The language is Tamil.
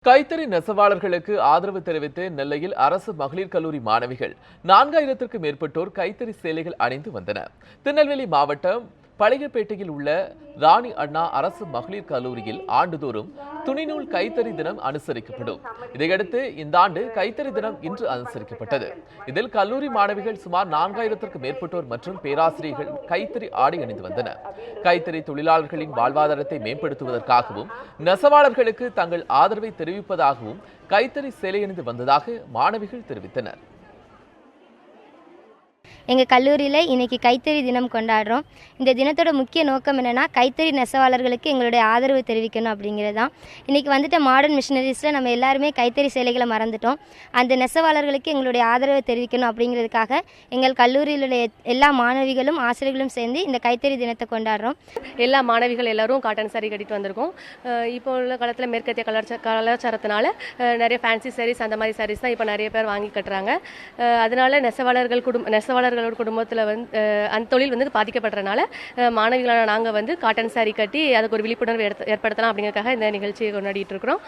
கைத்தறி நெசவாளர்களுக்கு ஆதரவு தெரிவித்து நெல்லையில் அரசு மகளிர் கல்லூரி மாணவிகள் 4000க்கும் மேற்பட்டோர் கைத்தறி சேலைகள் அணிந்து வந்தனர். திருநெல்வேலி மாவட்டம் பழையப்பேட்டையில் உள்ள ராணி அண்ணா அரசு மகளிர் கல்லூரியில் ஆண்டுதோறும் துணிநூல் கைத்தறி தினம் அனுசரிக்கப்படும். இதையடுத்து இந்த ஆண்டு கைத்தறி தினம் இன்று அனுசரிக்கப்பட்டது. இதில் கல்லூரி மாணவிகள் சுமார் 4000க்கும் மேற்பட்டோர் மற்றும் பேராசிரியர்கள் கைத்தறி ஆடை அணிந்து வந்தனர். கைத்தறி தொழிலாளர்களின் வாழ்வாதாரத்தை மேம்படுத்துவதற்காகவும் நெசவாளர்களுக்கு தங்கள் ஆதரவை தெரிவிப்பதாகவும் கைத்தறி சேலை அணிந்து வந்ததாக மாணவிகள் தெரிவித்தனர். எங்கள் கல்லூரியில் இன்றைக்கி கைத்தறி தினம் கொண்டாடுறோம். இந்த தினத்தோட முக்கிய நோக்கம் என்னென்னா கைத்தறி நெசவாளர்களுக்கு எங்களுடைய ஆதரவு தெரிவிக்கணும் அப்படிங்கிறது தான். இன்றைக்கி வந்துட்டு மாடர்ன் மிஷினரிஸில் நம்ம எல்லாருமே கைத்தறி சேலைகளை மறந்துட்டோம். அந்த நெசவாளர்களுக்கு எங்களுடைய ஆதரவை தெரிவிக்கணும் அப்படிங்கிறதுக்காக எங்கள் கல்லூரியிலுடைய எல்லா மாணவிகளும் ஆசிரியர்களும் சேர்ந்து இந்த கைத்தறி தினத்தை கொண்டாடுறோம். எல்லா மாணவிகள் எல்லாரும் காட்டன் சாரி கட்டிட்டு வந்திருக்கோம். இப்போ உள்ள காலத்தில் மேற்கத்திய கலாச்சாரத்தினால நிறைய ஃபேன்சி சாரீஸ் அந்த மாதிரி சாரீஸ் தான் இப்போ நிறைய பேர் வாங்கி கட்டுறாங்க. அதனால நெசவாளர்களோட குடும்பத்தில் அந்த தொழில் பாதிக்கப்படுறதுனால மாணவிகளான நாங்கள் காட்டன் சாரி கட்டி அதுக்கு ஒரு விழிப்புணர்வு ஏற்படுத்தலாம் அப்படிங்கிறதுக்காக இந்த நிகழ்ச்சியை கொண்டாடிட்டு இருக்கிறோம்.